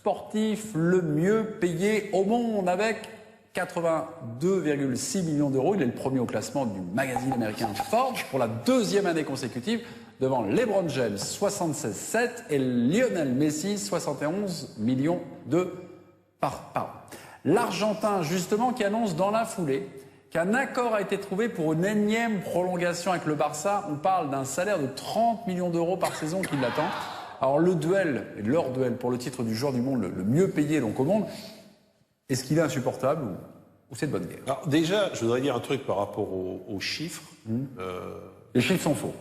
Sportif le mieux payé au monde avec 82,6 millions d'euros. Il est le premier au classement du magazine américain Forbes pour la deuxième année consécutive devant LeBron James 76,7 et Lionel Messi 71 millions de par an. L'Argentin justement qui annonce dans la foulée qu'un accord a été trouvé pour une énième prolongation avec le Barça. On parle d'un salaire de 30 millions d'euros par saison qui l'attend. Alors le duel, leur duel pour le titre du joueur du monde le mieux payé donc au monde, est-ce qu'il est insupportable ou c'est de bonne guerre? Alors déjà, je voudrais dire un truc par rapport aux chiffres. Les chiffres sont faux.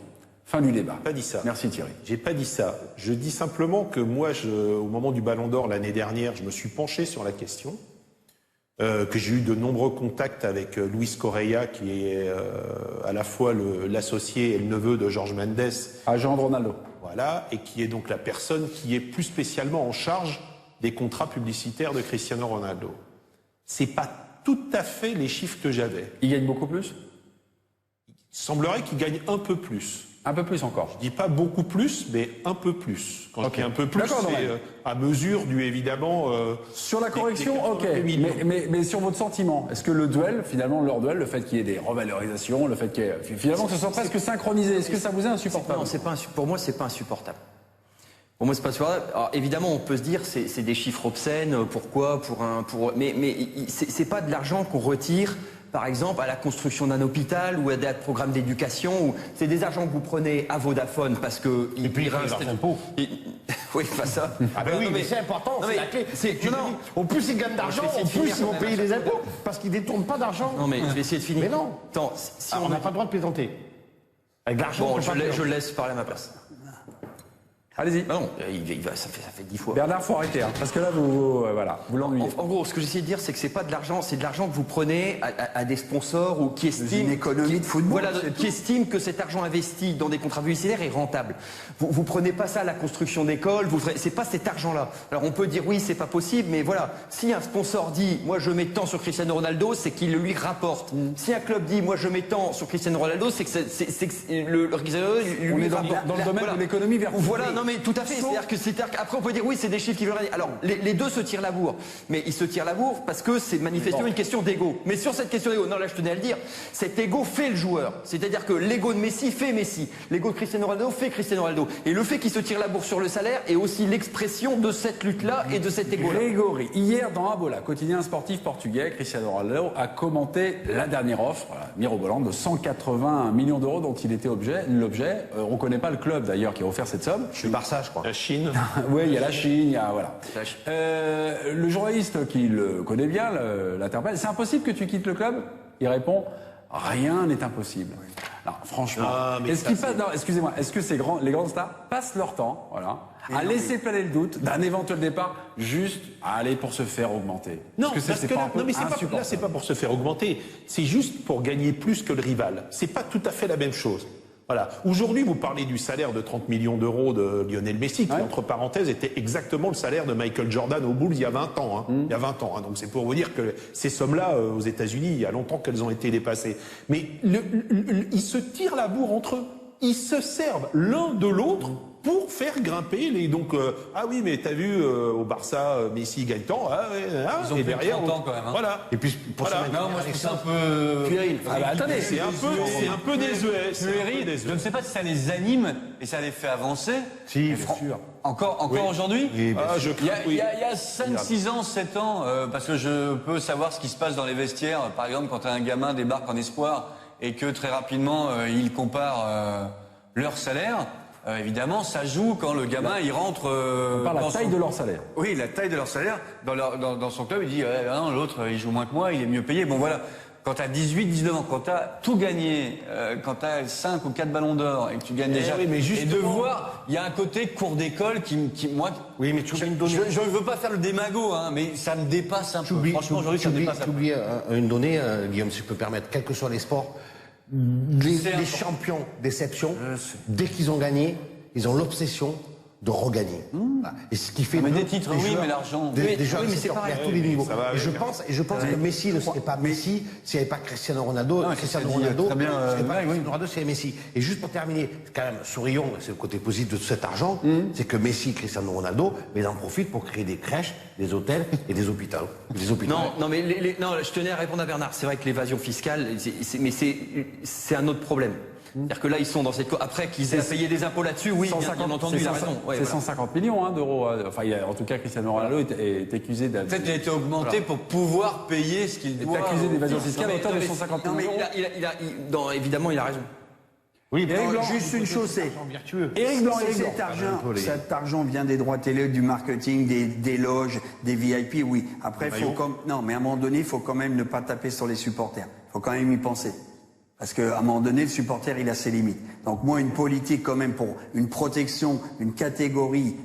Fin du débat. Pas dit ça. Merci Thierry. J'ai pas dit ça. Je dis simplement que moi, au moment du Ballon d'Or l'année dernière, je me suis penché sur la question, que j'ai eu de nombreux contacts avec Luis Correia, qui est à la fois l'associé et le neveu de Jorge Mendes. Agent de Ronaldo. Voilà, et qui est donc la personne qui est plus spécialement en charge des contrats publicitaires de Cristiano Ronaldo. C'est pas tout à fait les chiffres que j'avais. Il gagne beaucoup plus? Il semblerait qu'il gagne un peu plus. Un peu plus encore. Je dis pas beaucoup plus, mais un peu plus. Quand je dis un peu plus, c'est à mesure du évidemment. Sur la correction, ok. Mais sur votre sentiment, est-ce que le duel, finalement, leur duel, le fait qu'il y ait des revalorisations, le fait qu'il y ait, finalement que ce soit presque synchronisé, est-ce que ça vous est insupportable? Non, c'est pas pour moi, c'est pas insupportable. Pour moi, c'est pas insupportable. Alors, évidemment, on peut se dire, c'est des chiffres obscènes. Pourquoi mais c'est pas de l'argent qu'on retire. Par exemple, à la construction d'un hôpital ou à des programmes d'éducation, c'est des argents que vous prenez à Vodafone parce que et puis il reste l'impôt. Oui, pas ça. Ah ben oui, mais c'est important, c'est la clé. Au plus ils gagnent d'argent, au plus ils vont payer les impôts parce qu'ils détournent pas d'argent. Non mais je vais essayer de finir. Mais non. Attends, si on n'a pas le droit de plaisanter. Avec l'argent. Bon, je laisse parler à ma place. Allez-y. Non, ça fait 10 fois. Bernard, faut arrêter, hein, parce que là, vous l'ennuyez. En gros, ce que j'essaie de dire, c'est que c'est pas de l'argent, c'est de l'argent que vous prenez à des sponsors ou qui estiment une économie de football. Voilà, qui estiment que cet argent investi dans des contrats publicitaires est rentable. Vous prenez pas ça à la construction d'écoles, c'est pas cet argent-là. Alors on peut dire oui, c'est pas possible, mais voilà, si un sponsor dit moi je mets tant sur Cristiano Ronaldo, c'est qu'il le lui rapporte. Si un club dit moi je mets tant sur Cristiano Ronaldo, c'est que le Cristiano lui rapporte. Dans le domaine de l'économie vers. Voilà, non mais tout à fait. C'est-à-dire qu'après on peut dire oui, c'est des chiffres qui veulent rien dire. Alors les deux se tirent la bourre, mais ils se tirent la bourre parce que c'est manifestement une question d'ego. Mais sur cette question d'ego, non là je tenais à le dire, cet ego fait le joueur. C'est-à-dire que l'ego de Messi fait Messi, l'ego de Cristiano Ronaldo fait Cristiano Ronaldo. Et le fait qu'il se tire la bourre sur le salaire est aussi l'expression de cette lutte-là et de cet ego-là. Grégory, hier dans Abola, quotidien sportif portugais, Cristiano Ronaldo a commenté la dernière offre, mirobolante, de 180 millions d'euros dont il était l'objet. On ne connaît pas le club d'ailleurs qui a offert cette somme. Je suis Barça, je crois. La Chine. Oui, il y a la Chine, il y a voilà. Le journaliste qui le connaît bien l'interpelle. C'est impossible que tu quittes le club? Il répond rien n'est impossible. Alors, franchement, excusez-moi, est-ce que les grandes stars passent leur temps, à laisser planer le doute d'un éventuel départ, juste à aller pour se faire augmenter? Non, là, c'est pas pour se faire augmenter. C'est juste pour gagner plus que le rival. C'est pas tout à fait la même chose. Voilà. Aujourd'hui, vous parlez du salaire de 30 millions d'euros de Lionel Messi, qui, entre parenthèses, était exactement le salaire de Michael Jordan aux Bulls il y a 20 ans. Il y a 20 ans. Donc c'est pour vous dire que ces sommes-là, aux États-Unis, il y a longtemps qu'elles ont été dépassées. Mais ils se tirent la bourre entre eux. Ils se servent l'un de l'autre pour faire grimper les. Donc, ah oui, mais t'as vu, au Barça, Messi gagne tant. Ils ont et fait derrière, 30 ans quand même. Hein. Voilà. Et puis, pour ça, non, moi je trouve ça un peu puéril. Attendez, c'est un peu désuet. Je ne sais pas si ça les anime et ça les fait avancer. Si, bien sûr. Encore aujourd'hui Oui, Il y a 5-6 ans, 7 ans, parce que je peux savoir ce qui se passe dans les vestiaires. Par exemple, quand un gamin débarque en espoir et que très rapidement, il compare leur salaire. Évidemment, ça joue quand le gamin il rentre. Par la taille de leur salaire. Oui, la taille de leur salaire. Dans son club, il dit non, l'autre il joue moins que moi, il est mieux payé. Bon voilà. Quand tu as 18, 19 ans, quand tu as tout gagné, quand tu as 5 ou 4 ballons d'or et que tu gagnes déjà. Oui, mais et de voir, il y a un côté cours d'école qui moi. Oui, mais tu oublies une donnée. Je ne veux pas faire le démago, hein, mais ça me dépasse un peu. Franchement, aujourd'hui, ça me dépasse un peu. Tu oublies une donnée, Guillaume, si je peux permettre, quels que soient les sports. Les champions d'exception, dès qu'ils ont gagné, ils ont l'obsession de regagner. Voilà. Et ce qui fait Mais de- des titres, oui, joueurs- mais l'argent. des joueurs oui, mais qui c'est sont pareil. à tous les niveaux. ça va Et je pense que Messi ne serait pas Messi s'il n'y avait pas Cristiano Ronaldo. Non, Cristiano c'est dit, Ronaldo, très bien, c'est pas Greg, oui. Cristiano Ronaldo, c'est Messi. Et juste pour terminer, quand même, sourions, c'est le côté positif de tout cet argent, c'est que Messi, Cristiano Ronaldo, mais ils en profitent pour créer des crèches, des hôtels et des hôpitaux. Non, mais non, je tenais à répondre à Bernard. C'est vrai que l'évasion fiscale, mais c'est un autre problème. C'est-à-dire que là, ils sont dans cette... Après qu'ils aient à payer des impôts là-dessus, oui, bien entendu, il a raison. Ouais, c'est voilà. 150 millions d'euros. Enfin, en tout cas, Cristiano Ronaldo est accusé d'être. Peut-être qu'il a été augmenté pour pouvoir payer ce qu'il est doit. accusé d'évasion Non, fiscale à hauteur de 150 Non, mais millions d'euros. évidemment, il a raison. Oui, Éric Blanc, Juste une chose, c'est vertueux. Éric Blanc, cet argent vient des droits télé, du marketing, des loges, des VIP, oui. Après, non, mais à un moment donné, il faut quand même ne pas taper sur les supporters. Il faut quand même y penser. Parce qu'à un moment donné, le supporter, il a ses limites. Donc moi, une politique quand même pour une protection, une catégorie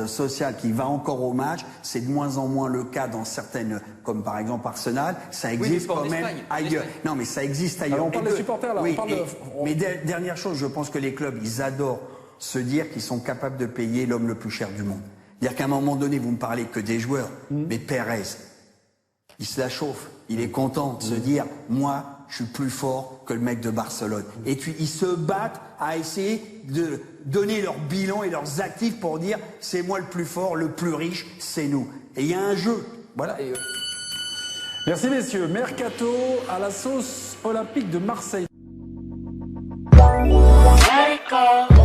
sociale qui va encore au match, c'est de moins en moins le cas dans certaines, comme par exemple Arsenal. Ça existe mais pas en quand même Espagne, ailleurs. Non, mais ça existe ailleurs. Alors, on parle Et des que- supporters, là. Oui, On parle mais dernière chose, je pense que les clubs, ils adorent se dire qu'ils sont capables de payer l'homme le plus cher du monde. C'est-à-dire qu'à un moment donné, vous ne parlez que des joueurs, mais Pérez, il se la chauffe. Il est content de se dire, moi, je suis plus fort que le mec de Barcelone. Et puis, ils se battent à essayer de donner leur bilan et leurs actifs pour dire, c'est moi le plus fort, le plus riche, c'est nous. Et il y a un jeu. Voilà. Merci messieurs. Mercato à la sauce olympique de Marseille. Let it go.